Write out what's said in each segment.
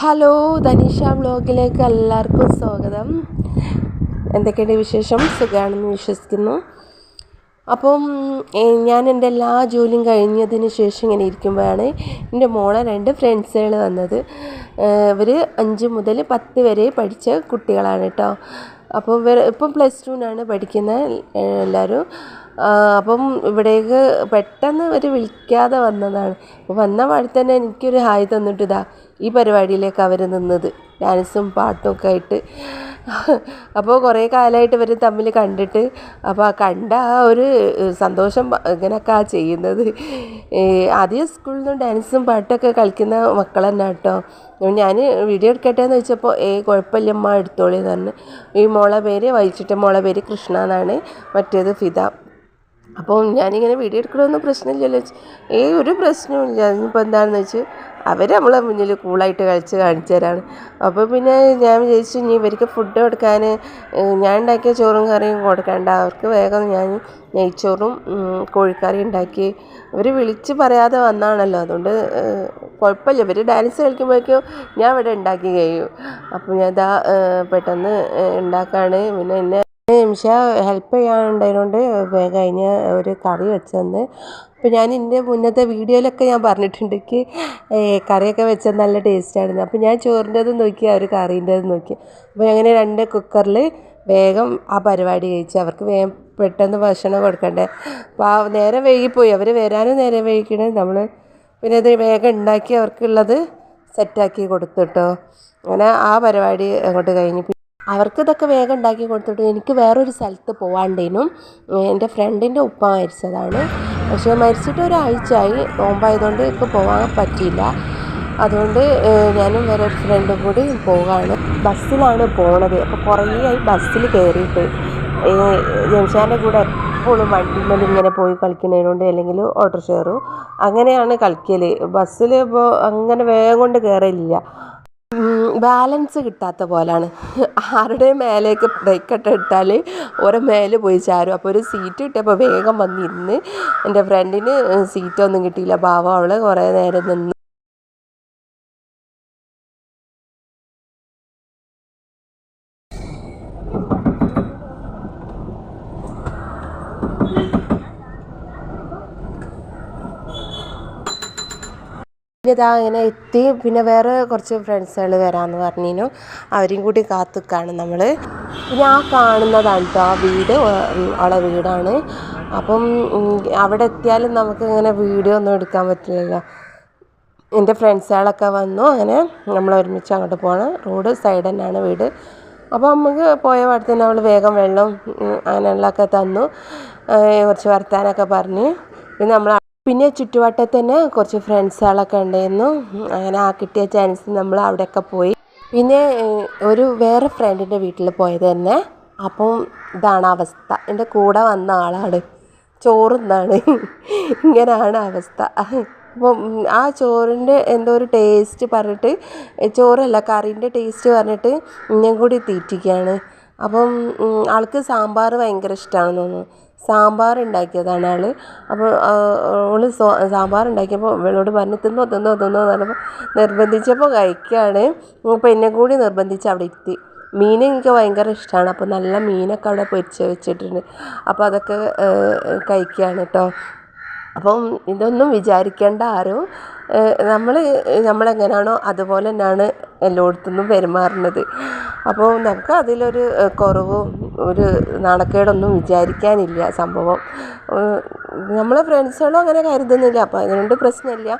Hello, Dhanisha വ്ളോഗിലേക്ക് എല്ലാവർക്കും സ്വാഗതം. എന്തൊക്കെയുണ്ട് വിശേഷം? സുഖമാണെന്ന് വിശ്വസിക്കുന്നു. അപ്പം ഞാൻ എൻ്റെ എല്ലാ ജോലിയും കഴിഞ്ഞതിന് ശേഷം ഇങ്ങനെ ഇരിക്കുമ്പോഴാണ് എൻ്റെ മോളെ 2 ഫ്രണ്ട്സുകൾ വന്നത്. ഇവർ 5 മുതൽ 10 വരെ പഠിച്ച കുട്ടികളാണ് കേട്ടോ. അപ്പോൾ ഇപ്പം +2 പഠിക്കുന്നത് എല്ലാവരും. അപ്പം ഇവിടേക്ക് പെട്ടെന്ന് അവർ വിളിക്കാതെ വന്നതാണ്. അപ്പോൾ വന്ന പാടെ തന്നെ എനിക്കൊരു ഹായ് തന്നിട്ട് ഈ പരിപാടിയിലേക്ക് അവർ നിന്നത്, ഡാൻസും പാട്ടും ഒക്കെ ആയിട്ട്. അപ്പോൾ കുറേ കാലമായിട്ട് ഇവർ തമ്മിൽ കണ്ടിട്ട്, അപ്പോൾ കണ്ട ആ ഒരു സന്തോഷം ഇങ്ങനെയൊക്കെ ചെയ്യുന്നത്. ആദ്യം സ്കൂളിൽ നിന്ന് ഡാൻസും പാട്ടൊക്കെ കളിക്കുന്ന മക്കൾ തന്നെ കേട്ടോ. ഞാൻ വീഡിയോ എടുക്കട്ടെ എന്ന് വെച്ചപ്പോൾ കുഴപ്പമില്ല അമ്മ എടുത്തോളി എന്ന് പറഞ്ഞു. ഈ മോളെ പേര് വൈച്ചിട്ട മോളെ പേര് കൃഷ്ണ എന്നാണ്, മറ്റേത് ഫിദ. അപ്പോൾ ഞാനിങ്ങനെ വീഡിയോ എടുക്കണമെന്ന് പ്രശ്നമില്ലല്ലോ. ഒരു പ്രശ്നവുമില്ല. ഇനിയിപ്പോൾ എന്താണെന്ന് വെച്ച് അവർ നമ്മളെ മുന്നിൽ കൂളായിട്ട് കാണിച്ചു തരാണ്. അപ്പോൾ പിന്നെ ഞാൻ വിചാരിച്ചു ഇനി ഇവർക്ക് ഫുഡ് കൊടുക്കാൻ ഞാൻ ഉണ്ടാക്കിയ ചോറും കറിയും കൊടുക്കണ്ട, അവർക്ക് വേഗം ഞാൻ നെയ്ച്ചോറും കോഴിക്കറി ഉണ്ടാക്കി. ഇവർ വിളിച്ച് പറയാതെ വന്നാണല്ലോ, അതുകൊണ്ട് കുഴപ്പമില്ല. ഇവർ ഡാൻസ് കളിക്കുമ്പോഴേക്കും ഞാൻ ഇവിടെ ഉണ്ടാക്കി കഴിയും. അപ്പോൾ ഞാൻ പെട്ടെന്ന് ഉണ്ടാക്കുകയാണ്. പിന്നെ എന്നെ നിമിഷ ഹെൽപ്പ് ചെയ്യാനുണ്ടായതുകൊണ്ട് വേഗം കഴിഞ്ഞ ഒരു കറി വെച്ചെന്ന്. അപ്പോൾ ഞാൻ എൻ്റെ മുന്നത്തെ വീഡിയോയിലൊക്കെ ഞാൻ പറഞ്ഞിട്ടുണ്ട് എനിക്ക് കറിയൊക്കെ വെച്ചാൽ നല്ല ടേസ്റ്റാണെന്ന്. അപ്പോൾ ഞാൻ ചോറിൻ്റെതും നോക്കി, അവർ കറീൻ്റെതും നോക്കി. അപ്പോൾ അങ്ങനെ 2 കുക്കറിൽ വേഗം ആ പരിപാടി കഴിച്ചു. അവർക്ക് വേഗം പെട്ടെന്ന് ഭക്ഷണം കൊടുക്കണ്ടേ. അപ്പോൾ നേരെ വൈകിപ്പോയി, അവർ വരാനും നേരെ വൈകിക്കണേ. നമ്മൾ പിന്നെ അത് വേഗം ഉണ്ടാക്കി അവർക്കുള്ളത് സെറ്റാക്കി കൊടുത്തു കേട്ടോ. അങ്ങനെ ആ പരിപാടി അങ്ങോട്ട് കഴിഞ്ഞു. അവർക്ക് ഇതൊക്കെ വേഗം ഉണ്ടാക്കി കൊടുത്തിട്ട് എനിക്ക് വേറൊരു സ്ഥലത്ത് പോകാണ്ടേനും. എൻ്റെ ഫ്രണ്ടിൻ്റെ ഉപ്പ മരിച്ചതാണ്. പക്ഷേ മരിച്ചിട്ട് ഒരാഴ്ചയായി. നോമ്പായതുകൊണ്ട് എനിക്ക് പോകാൻ പറ്റിയില്ല. അതുകൊണ്ട് ഞാനും വേറൊരു ഫ്രണ്ടും കൂടി പോവുകയാണ്. ബസ്സിലാണ് പോണത്. അപ്പോൾ കുറേ ആയി ബസ്സിൽ കയറിയിട്ട്. ജംഷാൻ്റെ കൂടെ എപ്പോഴും വണ്ടിമേൽ ഇങ്ങനെ പോയി കളിക്കുന്നതിനോണ്ട്, അല്ലെങ്കിൽ ഓട്ടോറിക്ഷ അങ്ങനെയാണ് കളിക്കൽ. ബസ്സിൽ ഇപ്പോൾ അങ്ങനെ വേഗം കൊണ്ട് കയറില്ല, ബാലൻസ് കിട്ടാത്ത പോലാണ്. ആരുടെ മേലേക്ക് ബ്രേക്കൊക്കെ ഇട്ടാൽ ഓരോ മേലെ പോയി ചാരും. അപ്പോൾ ഒരു സീറ്റ് കിട്ടിയപ്പോൾ വേഗം വന്നിരുന്ന്. എൻ്റെ ഫ്രണ്ടിന് സീറ്റൊന്നും കിട്ടിയില്ല, പാവം അവൾ കുറേ നേരം നിന്ന്. അങ്ങനെ എത്തി. പിന്നെ വേറെ കുറച്ച് ഫ്രണ്ട്സുകൾ വരാമെന്ന് പറഞ്ഞിരുന്നു. അവരെയും കൂടി കാത്തുക്കാണ് നമ്മൾ. പിന്നെ ആ കാണുന്നതാണ് കേട്ടോ ആ വീട്, അവളെ വീടാണ്. അപ്പം അവിടെ എത്തിയാലും നമുക്ക് ഇങ്ങനെ വീഡിയോ ഒന്നും എടുക്കാൻ പറ്റില്ലല്ലോ. എൻ്റെ ഫ്രണ്ട്സുകളൊക്കെ വന്നു. അങ്ങനെ നമ്മൾ ഒരുമിച്ച് അങ്ങോട്ട് പോകണം. റോഡ് സൈഡ് തന്നെയാണ് വീട്. അപ്പോൾ നമുക്ക് പോയ പാടെ തന്നെ അവൾ വേഗം വെള്ളം അങ്ങനെയുള്ളതൊക്കെ തന്നു. കുറച്ച് വർത്താനൊക്കെ പറഞ്ഞ് പിന്നെ ചുറ്റുവട്ടത്ത് തന്നെ കുറച്ച് ഫ്രണ്ട്സുകളൊക്കെ ഉണ്ടായിരുന്നു. അങ്ങനെ ആ കിട്ടിയ ചാൻസ് നമ്മൾ അവിടെയൊക്കെ പോയി. പിന്നെ ഒരു വേറെ ഫ്രണ്ടിൻ്റെ വീട്ടിൽ പോയത് തന്നെ. അപ്പം ഇതാണ് അവസ്ഥ. എൻ്റെ കൂടെ വന്ന ആളാണ് ചോറുന്നാണ്. ഇങ്ങനെയാണ് അവസ്ഥ. അപ്പം ആ ചോറിൻ്റെ എന്തോ ഒരു ടേസ്റ്റ് പറഞ്ഞിട്ട്, ചോറല്ല കറീൻ്റെ ടേസ്റ്റ് പറഞ്ഞിട്ട് ഇന്നും കൂടി തീറ്റിക്കുകയാണ്. അപ്പം ആൾക്ക് സാമ്പാർ ഭയങ്കര ഇഷ്ടമാണെന്ന് തോന്നുന്നു. സാമ്പാർ ഉണ്ടാക്കിയതാണ് ആൾ. അപ്പോൾ അവൾ സാമ്പാർ ഉണ്ടാക്കിയപ്പോൾ ഇവളോട് പറഞ്ഞ് തിന്നോ എന്ന് പറഞ്ഞപ്പോൾ നിർബന്ധിച്ചപ്പോൾ കഴിക്കുകയാണ്. അപ്പോൾ എന്നെ കൂടി നിർബന്ധിച്ച് അവിടെ ഇരുത്തി. മീൻ എനിക്ക് ഭയങ്കര ഇഷ്ടമാണ്. അപ്പോൾ നല്ല മീനൊക്കെ അവിടെ പൊരിച്ച് വെച്ചിട്ടുണ്ട്. അപ്പോൾ അതൊക്കെ കഴിക്കുകയാണ് കേട്ടോ. അപ്പം ഇതൊന്നും വിചാരിക്കേണ്ട ആരും. നമ്മളെങ്ങനെയാണോ അതുപോലെ തന്നെയാണ് എല്ലായിടത്തുനിന്നും പെരുമാറുന്നത്. അപ്പോൾ നമുക്ക് അതിലൊരു കുറവും ഒരു നാണക്കേടൊന്നും വിചാരിക്കാനില്ല. സംഭവം നമ്മളെ ഫ്രണ്ട്സുകളും അങ്ങനെ കരുതുന്നില്ല, അപ്പോൾ അതുകൊണ്ട് പ്രശ്നമില്ല.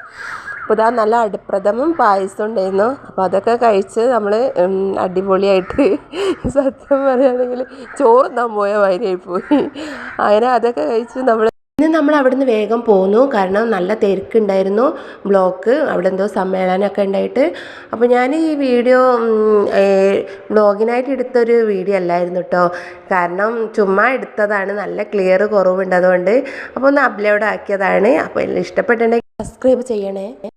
അപ്പോൾ നല്ല അടിപ്രഥമൻ പായസം ഉണ്ടായിരുന്നു. അപ്പോൾ അതൊക്കെ കഴിച്ച് നമ്മൾ അടിപൊളിയായിട്ട്, സത്യം പറയുകയാണെങ്കിൽ ചോറുന്നാൻ പോയ മാതിരിയായിപ്പോയി. അങ്ങനെ അതൊക്കെ കഴിച്ച് ഇന്ന് നമ്മൾ അവിടുന്ന് വേഗം പോന്നു. കാരണം നല്ല തിരക്കുണ്ടായിരുന്നു, ബ്ലോക്ക്. അവിടെ എന്തോ സമ്മേളനമൊക്കെ ഉണ്ടായിട്ട്. അപ്പോൾ ഞാൻ ഈ വീഡിയോ വ്ളോഗിനായിട്ട് എടുത്തൊരു വീഡിയോ അല്ലായിരുന്നു കേട്ടോ. കാരണം ചുമ്മാ എടുത്തതാണ്, നല്ല ക്ലിയർ കുറവുണ്ട് അതുകൊണ്ട്. അപ്പോൾ ഒന്ന് അപ്ലോഡ് ആക്കിയതാണ്. അപ്പോൾ എല്ലാം ഇഷ്ടപ്പെട്ടിട്ടുണ്ടെങ്കിൽ സബ്സ്ക്രൈബ് ചെയ്യണേ.